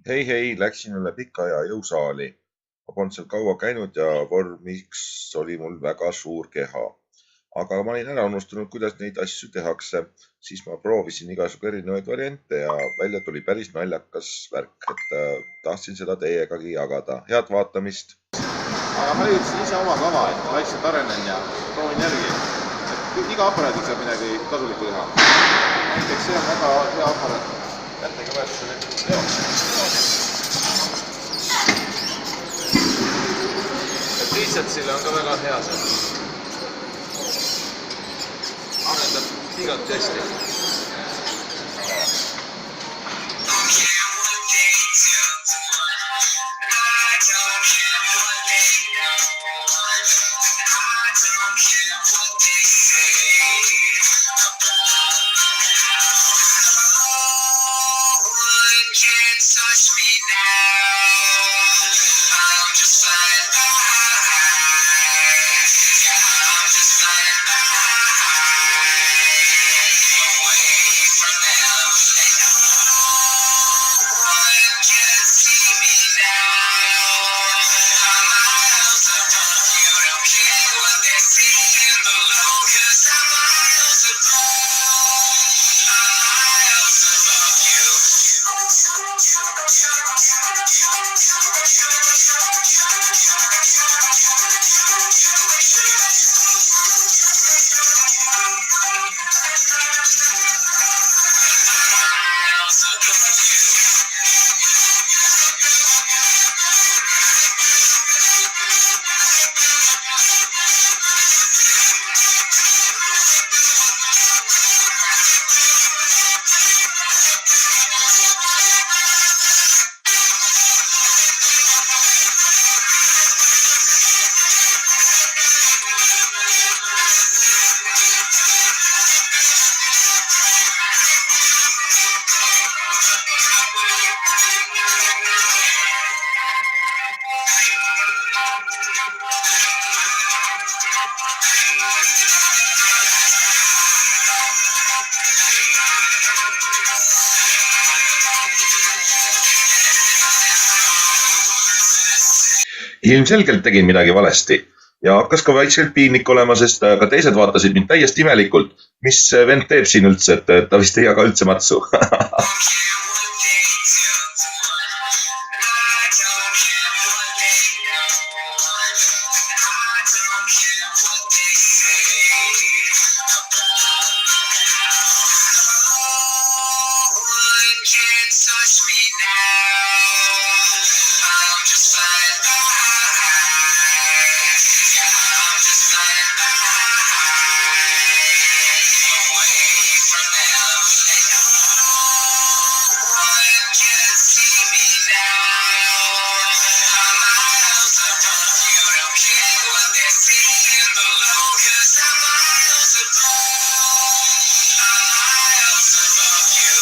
Hei, läksin üle pika aja jõusaali. Ma polnud seal kaua käinud ja vormiks oli mul väga suur keha. Aga ma olin ära unustanud, kuidas neid asju tehakse. Siis ma proovisin igasugu erinevaid variante ja välja tuli päris naljakas värk, tahtsin seda teiegagi jagada. Head vaatamist! Aga ma leiutasin ise oma kava, et vaikselt arenen ja proovin järgi. Iga aparaadiga saab midagi kasulikku teha. Näiteks see on väga hea aparaat. Kätega võetud selle leoks. Triitsepsile on ka väga hea see. Arendab igati hästi. Touch me now. I'm just flying by. Yeah, I'm just flying by. Away from them. And no one can see me now. I'm miles above you. Don't care what they see in below. 'Cause I'm miles above. I'm miles above you. Ilmselgelt tegin midagi valesti ja hakkas ka vaikselt piinlik olema, sest ka teised vaatasid mind täiesti imelikult. Mis see vend teeb siin üldse, et ta vist ei jaga üldse matsu. Touch me now. I'm just flying by. Yeah, I'm just flying by. Away from them. And no one can see me now. I'm miles above you. Don't care what they see in below. 'Cause I'm miles above. I'm miles above you.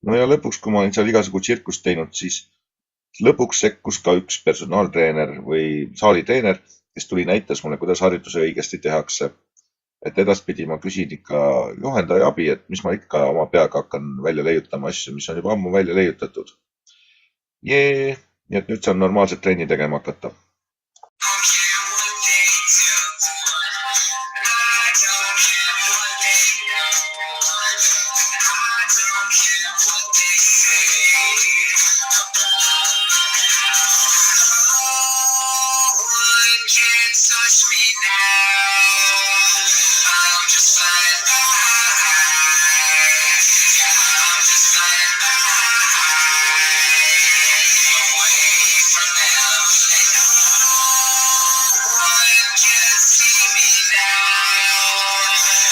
No ja lõpuks, kui ma olin seal igasugu tsirkust teinud, siis lõpuks sekkus ka üks personaaltreener või saalitreener kes tuli näitas mulle, kuidas harjutusi õigesti tehakse. Et edaspidi ma küsin ikka juhendaja abi, et mis ma ikka oma peaga hakkan välja leiutama asju, mis on juba ammu välja leiutatud. Jee, nii et nüüd saan normaalselt trenni tegema hakata. Touch me now. I'm just flying by. Yeah, I'm just flying by. Away from them. And no one can see me now.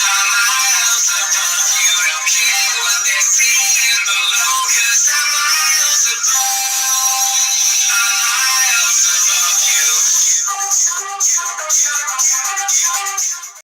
I'm miles above you. Don't care what they're seeing below. 'Cause I'm miles above. I'm miles above you.